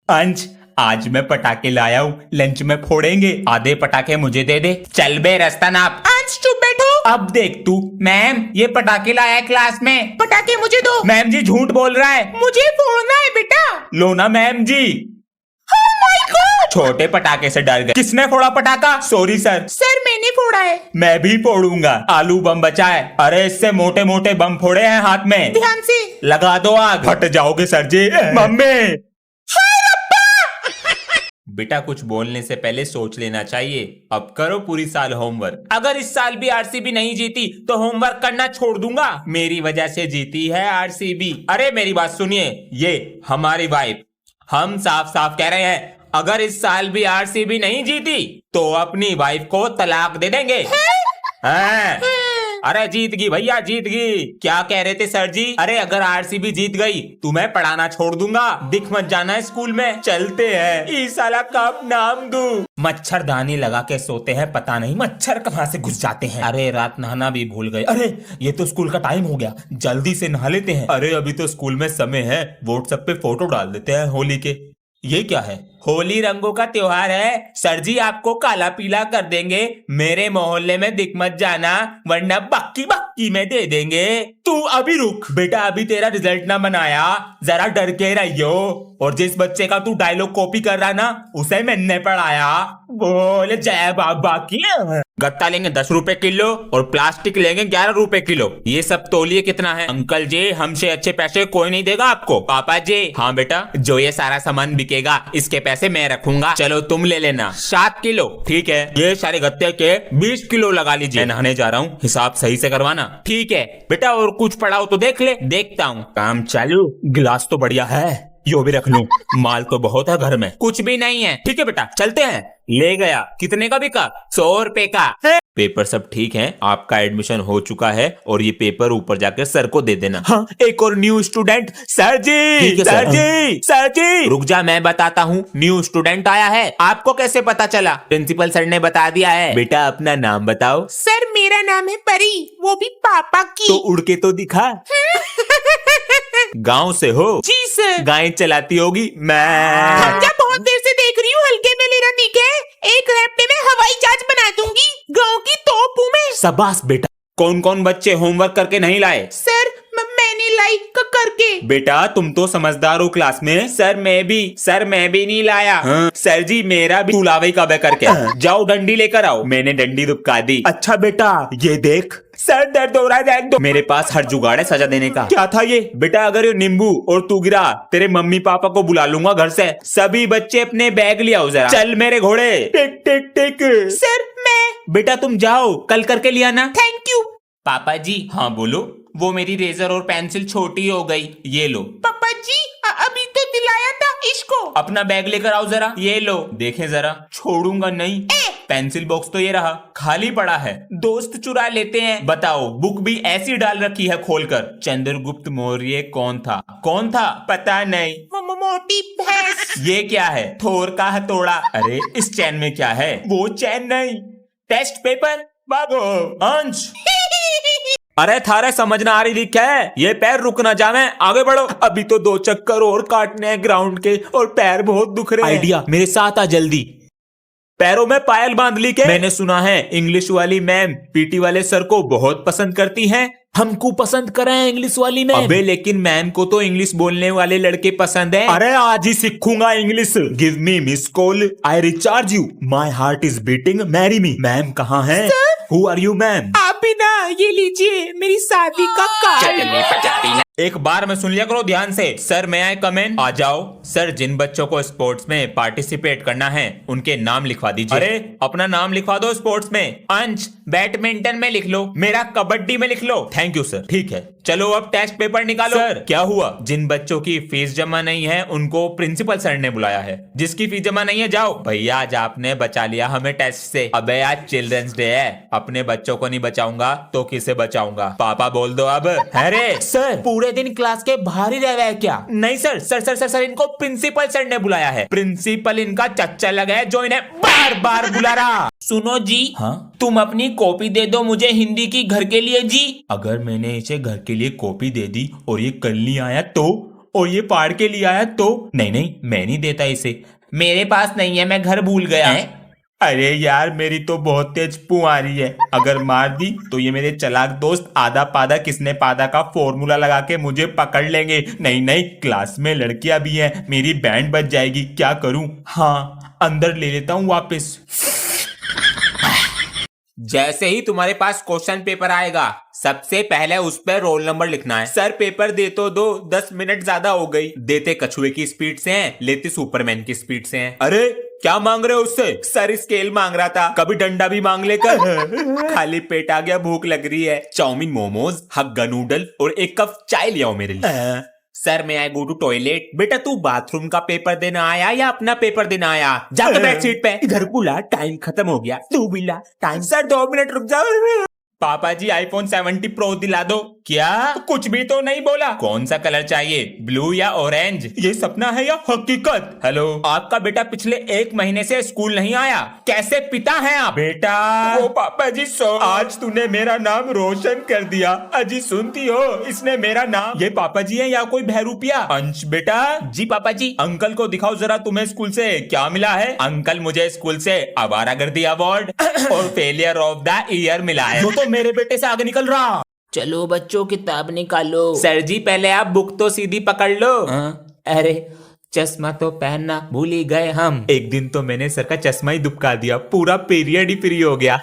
अंश, आज मैं पटाखे लाया हूँ, लंच में फोड़ेंगे। आधे पटाखे मुझे दे दे। चल बे रास्ता नाप। अंश चुप बैठो। अब देख तू। मैम, ये पटाखे लाया है क्लास में। पटाखे मुझे दो। मैम जी झूठ बोल रहा है। मुझे फोड़ना है बेटा। लो ना ma'am ji. Oh my God! छोटे पटाखे से डर गए। किसने फोड़ा पटाखा? Sorry sir. सर मैंने फोड़ा है। मैं भी फोड़ूंगा। आलू बम बचा है। अरे इससे मोटे मोटे बम फोड़े हैं हाथ में। ध्यान से। लगा दो आग। फट जाओगे सर जी। मम्मी। बेटा कुछ बोलने से पहले सोच लेना चाहिए। अब करो पूरी साल होमवर्क। अगर इस साल भी आरसीबी नहीं जीती तो होमवर्क करना छोड़ दूंगा। मेरी वजह से जीती है आरसीबी। अरे मेरी बात सुनिए, ये हमारी वाइफ। हम साफ साफ कह रहे हैं, अगर इस साल भी आरसीबी नहीं जीती तो अपनी वाइफ को तलाक दे देंगे। हाँ। अरे जीत गई भैया, जीत गई। क्या कह रहे थे सर जी? अरे अगर आरसीबी जीत गई तुम्हें पढ़ाना छोड़ दूंगा। दिख मत जाना स्कूल में। चलते हैं। इस साला कब नाम दूं? मच्छरदानी लगा के सोते हैं, पता नहीं मच्छर कहाँ से घुस जाते हैं। अरे रात नहाना भी भूल गए। अरे ये तो स्कूल का टाइम हो गया, जल्दी से नहा लेते हैं। अरे अभी तो स्कूल में समय है, व्हाट्सएप पे फोटो डाल देते हैं होली के। ये क्या है? होली रंगों का त्योहार है। सर जी आपको काला पीला कर देंगे। मेरे मोहल्ले में दिख मत जाना, वरना बक्की बक्की में दे देंगे। तू अभी रुक बेटा, अभी तेरा रिजल्ट ना बनाया, जरा डर के रहियो। और जिस बच्चे का तू डायलॉग कॉपी कर रहा ना, उसे मैंने पढ़ाया। बोल जय बाबा की। गत्ता लेंगे 10 रुपए किलो और प्लास्टिक लेंगे 11 रुपए किलो। ये सब तोलिए कितना है? अंकल जी हमसे अच्छे पैसे कोई नहीं देगा आपको। पापा जी। हाँ बेटा, जो ये सारा सामान बिकेगा इसके पैसे मैं रखूंगा। चलो तुम ले लेना 7 किलो। ठीक है, ये सारे गत्ते के 20 किलो लगा लीजिए। मैं नहाने जा रहा हूँ, हिसाब सही से करवाना। ठीक है बेटा, और कुछ पढ़ाओ तो देख ले। देखता हूँ। काम चालू। गिलास तो बढ़िया है, यो भी रख लूं। माल तो बहुत है घर में। कुछ भी नहीं है। ठीक है बेटा चलते हैं। ले गया। कितने का बिका? 100 रुपए का। पेपर सब ठीक है, आपका एडमिशन हो चुका है और ये पेपर ऊपर जाकर सर को दे देना। हाँ, एक और न्यू स्टूडेंट। सर जी, सर जी, सर जी। रुक जा, मैं बताता हूँ। न्यू स्टूडेंट आया है। आपको कैसे पता चला? प्रिंसिपल सर ने बता दिया है। बेटा अपना नाम बताओ। सर मेरा नाम है परी, वो भी पापा की। तो उड़ के तो दिखा। गांव से हो? जी सर। गाय चलाती होगी। मैं समझा, बहुत देर से देख रही हूँ, हल्के में लेना ठीक है। एक हफ्ते में हवाई जहाज बना दूंगी, गांव की तोप हूँ मैं। शाबाश बेटा। कौन कौन बच्चे होमवर्क करके नहीं लाए? सर मैंने लाइक करके। बेटा तुम तो समझदार हो क्लास में। सर मैं भी नहीं लाया। हाँ? सर जी मेरा भी। तू लावे कब करके? जाओ डंडी लेकर आओ। मैंने डंडी दुबका दी। अच्छा बेटा ये देख। सर दर्द हो रहा है, देख दो। मेरे पास हर जुगाड़ है सजा देने का। क्या था ये? बेटा अगर ये नींबू और तू गिरा, तेरे मम्मी पापा को बुला लूंगा घर से। सभी बच्चे अपने बैग ले आओ जरा। चल मेरे घोड़े। टिक टिक टिक। सर मैं। बेटा तुम जाओ, कल करके लिया ना। Thank you. पापा जी। हाँ बोलो। वो मेरी रेजर और पेंसिल छोटी हो गई, ये लो। पापा जी अभी तो दिलाया था इसको। अपना बैग लेकर आओ जरा। ये लो, देखें जरा। छोड़ूंगा नहीं। पेंसिल बॉक्स तो ये रहा, खाली पड़ा है। दोस्त चुरा लेते हैं। बताओ, बुक भी ऐसी डाल रखी है खोलकर। चंद्रगुप्त मौर्य कौन था? कौन था? पता नहीं। मोटी भैंस। ये क्या है? थोर का हथौड़ा। अरे इस चैन में क्या है? वो चैन नहीं, टेस्ट पेपर। भागो अंश। अरे थारे समझ ना आ रही थी क्या है? ये पैर रुक ना जावे, आगे बढ़ो। अभी तो 2 चक्कर और काटने हैं ग्राउंड के और पैर बहुत दुख रहे हैं। आइडिया, मेरे साथ आ जल्दी। पैरों में पायल बांध ली के? मैंने सुना है इंग्लिश वाली मैम पीटी वाले सर को बहुत पसंद करती हैं। हमको पसंद करें इंग्लिश वाली मैम। अबे लेकिन मैम को तो इंग्लिश बोलने वाले लड़के पसंद हैं। अरे आज ही सीखूंगा English. Give me miss call, I recharge you, my heart is beating, marry me. Ma'am कहाँ है? Who are you ma'am? आप भी ना, ये लीजिए मेरी शादी का कार्ड। एक बार में सुन लिया करो ध्यान से। सर मैं आई कम इन? आ जाओ। सर जिन बच्चों को स्पोर्ट्स में पार्टिसिपेट करना है उनके नाम लिखवा दीजिए। अरे अपना नाम लिखवा दो स्पोर्ट्स में। अंश बैडमिंटन में लिख लो, मेरा कबड्डी में लिख लो। Thank you sir. ठीक है चलो अब टेस्ट पेपर निकालो। सर क्या हुआ? जिन बच्चों की फीस जमा नहीं है उनको प्रिंसिपल सर ने बुलाया है। जिसकी फीस जमा नहीं है जाओ। भैया आज आपने बचा लिया हमें टेस्ट से। अबे आज चिल्ड्रंस डे है, अपने बच्चों को नहीं बचाऊंगा तो किसे बचाऊंगा? पापा बोल दो अब। अरे सर पूरे दिन क्लास के बाहर ही रह रहे हैं क्या? नहीं sir, sir sir sir sir इनको प्रिंसिपल सर ने बुलाया है। प्रिंसिपल इनका चच्चा लगा है जो इन्हें बार बार बुला रहा। सुनो जी। हाँ? तुम अपनी कॉपी दे दो मुझे हिंदी की घर के लिए जी। अगर मैंने इसे घर के लिए कॉपी दे दी और ये कल नहीं आया तो? और ये फाड़ के लिया है तो नहीं नहीं मैं नहीं देता इसे। मेरे पास नहीं है, मैं घर भूल गया। अरे यार मेरी तो बहुत तेज पू आ रही है, अगर मार दी तो ये मेरे चालाक दोस्त आधा पादा किसने पादा का फॉर्मूला लगा के मुझे पकड़ लेंगे। नहीं नहीं क्लास में लड़कियां भी हैं, मेरी बैंड बज जाएगी, क्या करूं। हाँ अंदर ले लेता हूं वापस। जैसे ही तुम्हारे पास क्वेश्चन पेपर आएगा सबसे पहले उस पर रोल नंबर लिखना है। सर पेपर दे तो दो, 10 मिनट ज्यादा हो गई। देते कछुए की स्पीड से हैं, लेते सुपरमैन की स्पीड से हैं। अरे क्या मांग रहे हो उससे? सर स्केल मांग रहा था, कभी डंडा भी मांग लेकर। खाली पेट आ गया, भूख लग रही है। चाउमीन, मोमोज, हग्गा नूडल और 1 कप चाय ले आओ मेरे लिए। सर मैं आई गो टू टॉयलेट। बेटा तू बाथरूम का पेपर देना आया या अपना पेपर देना आया? जाकर बैठ सीट पे। इधर बुला, टाइम खत्म हो गया। तू भी ला टाइम। सर 2 मिनट रुक जाओ। पापा जी iPhone 70 Pro दिला दो। क्या? कुछ भी तो नहीं बोला। कौन सा कलर चाहिए, ब्लू या ऑरेंज? ये सपना है या हकीकत? हेलो, आपका बेटा पिछले 1 महीने से स्कूल नहीं आया, कैसे पिता हैं आप? बेटा वो पापा जी आज तूने मेरा नाम रोशन कर दिया। अजी सुनती हो, इसने मेरा नाम। ये पापा जी है या कोई बहरूपिया? अंश बेटा। जी पापा जी। अंकल को दिखाओ जरा तुम्हें स्कूल से क्या मिला है। अंकल मुझे स्कूल से आवारागर्दी अवार्ड और फेलियर ऑफ द ईयर मिला है। वो तो मेरे बेटे से आगे निकल रहा। चलो बच्चों किताब निकालो। सर जी पहले आप बुक तो सीधी पकड़ लो। अरे चश्मा तो पहनना भूल ही गए हम। एक दिन तो मैंने सर का चश्मा ही दुबका दिया, पूरा पीरियड ही फ्री हो गया।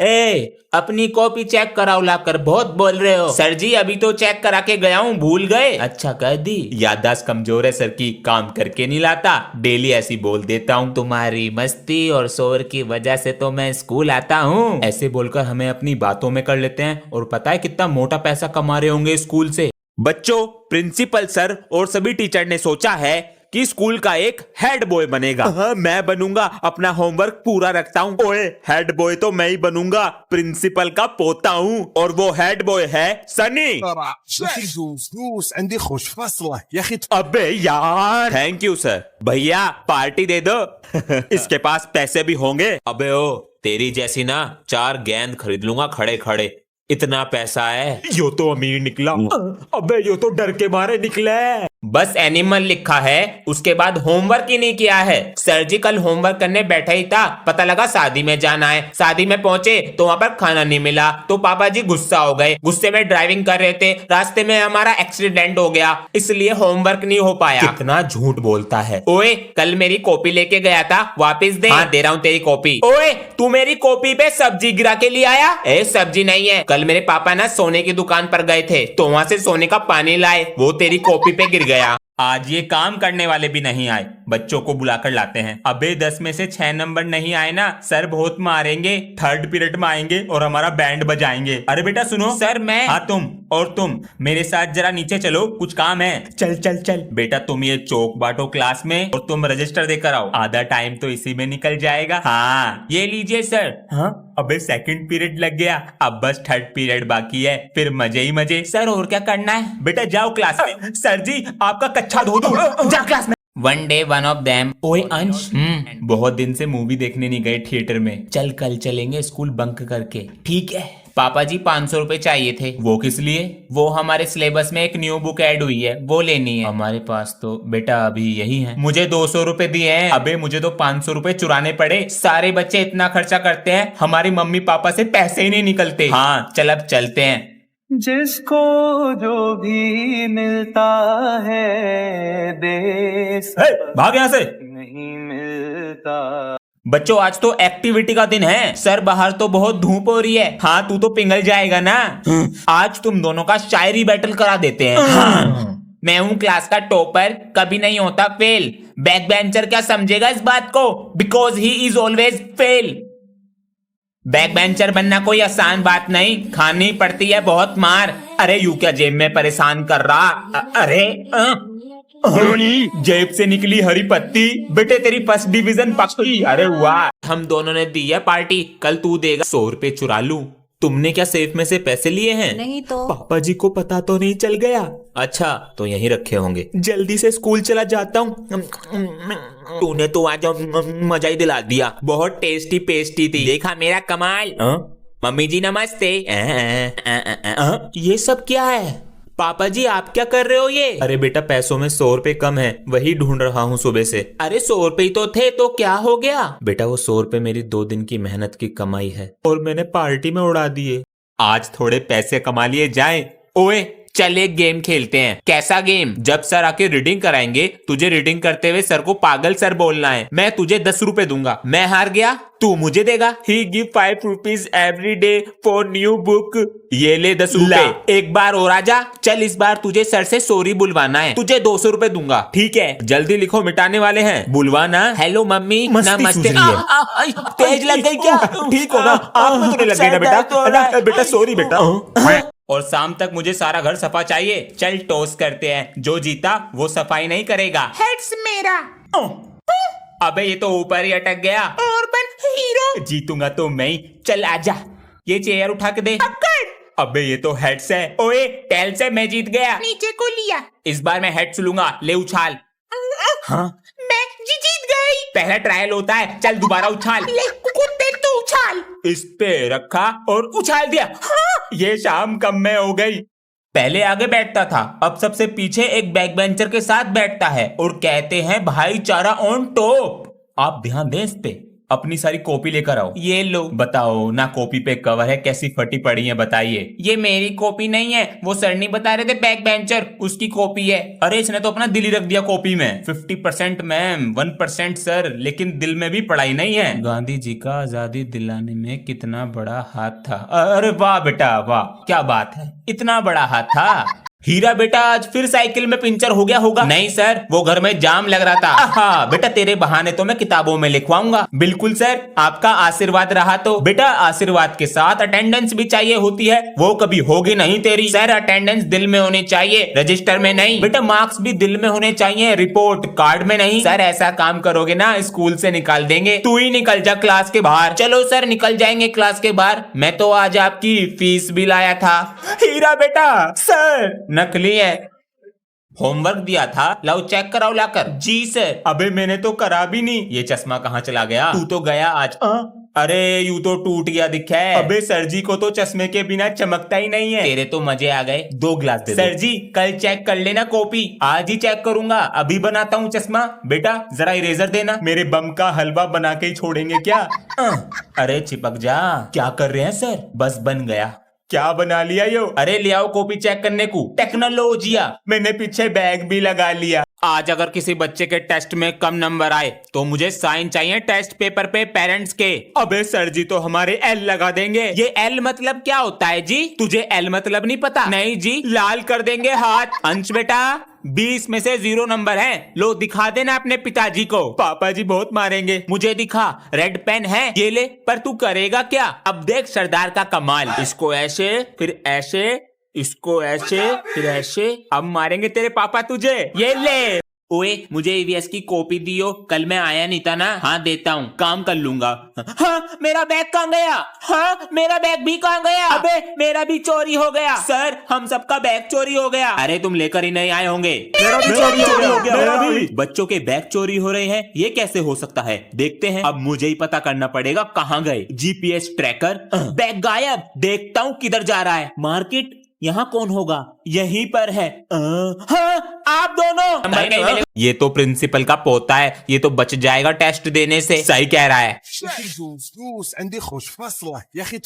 ए अपनी कॉपी चेक कराओ लाकर, बहुत बोल रहे हो। सर जी अभी तो चेक करा के गया हूँ, भूल गए? अच्छा कर दी। याददाश्त कमजोर है सर की, काम करके नहीं लाता, डेली ऐसी बोल देता हूँ। तुम्हारी मस्ती और शोर की वजह से तो मैं स्कूल आता हूँ। ऐसे बोलकर हमें अपनी बातों में कर लेते हैं, और पता है कितना मोटा पैसा कमा रहे होंगे स्कूल से। बच्चों, प्रिंसिपल सर और सभी टीचर ने सोचा है कि स्कूल का एक हेड बॉय बनेगा। मैं बनूंगा, अपना होमवर्क पूरा रखता हूँ। ओए हेड बॉय तो मैं ही बनूंगा, प्रिंसिपल का पोता हूँ, और वो हेड बॉय है सनी। अबे यार, थैंक यू सर। भैया पार्टी दे दो। इसके पास पैसे भी होंगे। अबे ओ तेरी जैसी ना 4 गेंद खरीद लूंगा खड़े खड़े, इतना पैसा है। यो तो अमीर निकला। अबे यो तो डर के मारे निकले। बस एनिमल लिखा है, उसके बाद होमवर्क ही नहीं किया है। सर जी कल होमवर्क करने बैठा ही था, पता लगा शादी में जाना है। शादी में पहुंचे तो वहां पर खाना नहीं मिला, तो पापा जी गुस्सा हो गए। गुस्से में ड्राइविंग कर रहे थे, रास्ते में हमारा एक्सीडेंट हो गया, इसलिए होमवर्क नहीं हो पाया। कितना झूठ बोलता है। ओए कल मेरी कॉपी लेके गया था, वापस दे। हाँ दे रहा हूँ तेरी कॉपी। ओए तू मेरी कॉपी पे सब्जी गिरा के लिए आया? ए सब्जी नहीं है, कल मेरे पापा ना सोने की दुकान पर गए थे, तो वहां से सोने का पानी लाए, वो तेरी कॉपी पे गिर गया। आज ये काम करने वाले भी नहीं आए, बच्चों को बुलाकर लाते हैं। अबे 10 में से 6 नंबर नहीं आए ना, सर बहुत मारेंगे। 3rd पीरियड में आएंगे और हमारा बैंड बजाएंगे। अरे बेटा सुनो। सर मैं। हाँ तुम, और तुम मेरे साथ जरा नीचे चलो, कुछ काम है। चल चल चल। बेटा तुम ये चौक बांटो क्लास में, और तुम रजिस्टर देकर आओ, आधा टाइम तो इसी में निकल जाएगा। हाँ ये लीजिए सर। हाँ अबे 2nd पीरियड लग गया, अब बस 3rd पीरियड बाकी है, फिर मजे ही मजे। सर और क्या करना है? बेटा जाओ क्लास में। सर जी आपका कच्चा धो दो, जा क्लास में। One day one of them. ओए अंश, बहुत दिन से मूवी देखने नहीं गए थिएटर में, चल कल चलेंगे स्कूल बंक करके। ठीक है। पापा जी 500 रुपए चाहिए थे। वो किस लिए? वो हमारे सिलेबस में एक न्यू बुक ऐड हुई है, वो लेनी है। हमारे पास तो बेटा अभी यही है। मुझे 200 रुपए दिए हैं। अबे मुझे तो 500 रुपए चुराने पड़े। सारे बच्चे इतना खर्चा करते हैं, हमारी मम्मी पापा से पैसे ही नहीं निकलते। हाँ चल अब चलते हैं। जिसको जो भी मिलता है देश भाग यहाँ से। नहीं मिलता। बच्चों आज तो एक्टिविटी का दिन है। सर बाहर तो बहुत धूप हो रही है। हाँ तू तो पिघल जाएगा ना। आज तुम दोनों का शायरी बैटल करा देते हैं। हाँ। मैं हूँ क्लास का टॉपर, कभी नहीं होता फेल। बैक बेंचर क्या समझेगा इस बात को? Because he is always fail. Back bencher बनना कोई आसान बात नहीं, खानी पड़ती है बहुत मार। अरे यू क्या जेब में परेशान कर रहा? अरे जेब से निकली हरी पत्ती। बेटे तेरी 1st डिवीजन पक्की। अरे वाह, हम दोनों ने दी है पार्टी, कल तू देगा। 100 रुपए चुरा लूं? तुमने क्या सेफ में से पैसे लिए हैं? नहीं तो। पापा जी को पता तो नहीं चल गया? अच्छा तो यहीं रखे होंगे। जल्दी से स्कूल चला जाता हूँ। तूने तो आज मजा ही दिला दिया, बहुत टेस्टी पेस्टी थी। देखा मेरा कमाल। मम्मी जी नमस्ते। ये सब क्या है? पापा जी आप क्या कर रहे हो ये? अरे बेटा पैसों में 100 रुपए कम है, वही ढूंढ रहा हूँ सुबह से। अरे 100 रुपए ही तो थे, तो क्या हो गया? बेटा वो 100 रुपए मेरी 2 दिन की मेहनत की कमाई है और मैंने पार्टी में उड़ा दिए। आज थोड़े पैसे कमा लिए जाएं। ओए चल एक गेम खेलते हैं। कैसा गेम? जब सर आके रीडिंग कराएंगे तुझे रीडिंग करते हुए सर को पागल सर बोलना है। मैं तुझे 10 रुपए दूंगा, मैं हार गया तू मुझे देगा। He give 5 rupees every day for new book. ये ले 10 रुपए। एक बार और आजा। चल इस बार तुझे सर से सॉरी बुलवाना है, तुझे 200 रुपए दूंगा। ठीक है जल्दी लिखो, मिटाने वाले हैं। बुलवाना। Hello mummy. नमस्ते। तेज लग गई क्या? ठीक हो ना? आँख में तो नहीं लग गई ना बेटा? बेटा सॉरी बेटा। और शाम तक मुझे सारा घर सफा चाहिए। चल टॉस करते हैं, जो जीता वो सफाई नहीं करेगा। हेड्स मेरा। अबे ये तो ऊपर ही अटक गया। और बन हीरो। जीतूंगा तो मैं ही। चल आजा, ये चेयर उठा के दे। अबे ये तो हेड्स है। ओए टेल से मैं जीत गया। नीचे को लिया। इस बार मैं हेड्स लूंगा, ले उछाल। हाँ मैं जीत गई। पहला ट्रायल होता है, चल दोबारा उछाल। ले कुत्ते तू उछाल। इस पे रखा और उछाल दिया। हाँ? ये शाम कम में हो गई। पहले आगे बैठता था, अब सबसे पीछे एक बैक बेंचर के साथ बैठता है और कहते हैं भाईचारा ऑन टॉप। आप ध्यान दें इस पे। अपनी सारी कॉपी लेकर आओ। ये लो। बताओ ना, कॉपी पे कवर है, कैसी फटी पड़ी है बताइए। ये मेरी कॉपी नहीं है, वो सर नहीं बता रहे थे बैक बेंचर, उसकी कॉपी है। अरे इसने तो अपना दिल ही रख दिया कॉपी में। 50% मैम, 1% सर, लेकिन दिल में भी पढ़ाई नहीं है। गांधी जी का आजादी दिलाने में कितना बड़ा हाथ था। अरे वाह बेटा वाह, क्या बात है, इतना बड़ा हाथ था। हीरा बेटा आज फिर साइकिल में पंचर हो गया होगा। नहीं सर, वो घर में जाम लग रहा था। हाँ बेटा तेरे बहाने तो मैं किताबों में लिखवाऊंगा। बिल्कुल सर, आपका आशीर्वाद रहा तो। बेटा आशीर्वाद के साथ अटेंडेंस भी चाहिए होती है, वो कभी होगी नहीं तेरी। सर अटेंडेंस दिल में होनी चाहिए, रजिस्टर में नहीं। बेटा मार्क्स भी दिल में होने चाहिए, रिपोर्ट कार्ड में नहीं। सर ऐसा काम करोगे ना स्कूल से निकाल देंगे। तू ही निकल जा क्लास के बाहर। चलो सर निकल जाएंगे क्लास के बाहर। मैं तो आज आपकी फीस भी लाया था। हीरा बेटा। सर नकली है। होमवर्क दिया था, लाओ चेक कराओ लाकर। जी सर। अबे मैंने तो करा भी नहीं। ये चश्मा कहाँ चला गया? तू तो गया आज। अरे यूं तो टूट गया दिखा है। अबे सर जी को तो चश्मे के बिना चमकता ही नहीं है। तेरे तो मजे आ गए। 2 ग्लास दे सर जी, कल चेक कर लेना कॉपी। आज ही चेक करूंगा, अभी बनाता हूँ चश्मा। बेटा जरा इरेजर देना, मेरे बम का हलवा बना के ही छोड़ेंगे क्या? अरे चिपक जा। क्या कर रहे हैं सर? बस बन गया। क्या बना लिया यो? अरे ले आओ कॉपी चेक करने को। टेक्नोलॉजिया। मैंने पीछे बैग भी लगा लिया। आज अगर किसी बच्चे के टेस्ट में कम नंबर आए तो मुझे साइन चाहिए टेस्ट पेपर पे पेरेंट्स के। अबे सर जी तो हमारे एल लगा देंगे। ये एल मतलब क्या होता है जी? तुझे एल मतलब नहीं पता? नहीं जी, लाल कर देंगे हाथ। अंश बेटा 20 में से 0 नंबर है, लो दिखा देना अपने पिताजी को। पापा जी बहुत मारेंगे। मुझे दिखा, रेड पेन है, ये ले। पर तू करेगा क्या? अब देख सरदार का कमाल। इसको ऐसे, फिर ऐसे, इसको ऐसे, फिर ऐसे। अब मारेंगे तेरे पापा तुझे। ये ले। ओए मुझे ईवीएस की कॉपी दियो, कल मैं आया नहीं था ना। हाँ देता हूँ, काम कर लूंगा। हाँ मेरा बैग कहाँ गया? हाँ मेरा बैग भी कहाँ गया? अबे मेरा भी चोरी हो गया। सर हम सबका बैग चोरी हो गया। अरे तुम लेकर ही नहीं आए होंगे। मेरा भी चोरी हो गया। मेरा भी। बच्चों के बैग चोरी हो रहे हैं, ये कैसे हो सकता है? देखते हैं। अब मुझे ही पता करना पड़ेगा कहाँ गए। GPS tracker. बैग गायब। देखता हूँ किधर जा रहा है। मार्केट। यहाँ कौन होगा? यहीं पर है। हाँ, आप दोनों। ये तो प्रिंसिपल का पोता है, ये तो बच जाएगा टेस्ट देने से। सही कह रहा है।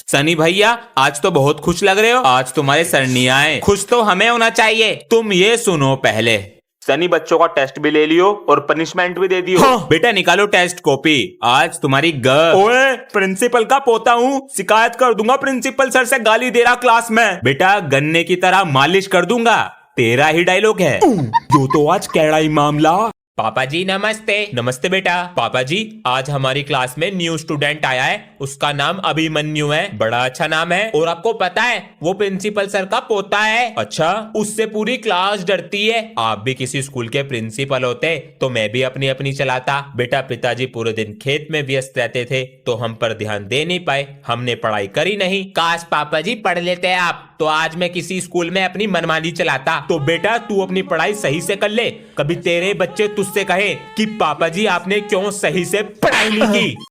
सनी भैया आज तो बहुत खुश लग रहे हो। आज तुम्हारे सर नहीं आए। खुश तो हमें होना चाहिए। तुम ये सुनो पहले। सनी बच्चों का टेस्ट भी ले लियो और पनिशमेंट भी दे दियो। हाँ। बेटा निकालो टेस्ट कॉपी, आज तुम्हारी ओए प्रिंसिपल का पोता हूँ, शिकायत कर दूंगा प्रिंसिपल सर से गाली दे रहा क्लास में। बेटा गन्ने की तरह मालिश कर दूंगा। तेरा ही डायलॉग है। जो तो आज कैड़ा ही मामला। पापा जी नमस्ते। नमस्ते बेटा। पापा जी आज हमारी क्लास में न्यू स्टूडेंट आया है, उसका नाम अभिमन्यु है। बड़ा अच्छा नाम है। और आपको पता है वो प्रिंसिपल सर का पोता है। अच्छा, उससे पूरी क्लास डरती है। आप भी किसी स्कूल के प्रिंसिपल होते तो मैं भी अपनी अपनी चलाता। बेटा पिताजी पूरे दिन खेत में व्यस्त रहते थे तो हम पर ध्यान दे नहीं पाए, हमने पढ़ाई करी नहीं। काश पापा जी पढ़ लेते आप तो आज मैं किसी स्कूल में अपनी मनमानी चलाता। तो बेटा तू अपनी पढ़ाई सही से कर ले, कभी तेरे बच्चे तुझसे कहे कि पापा जी आपने क्यों सही से पढ़ाई नहीं की।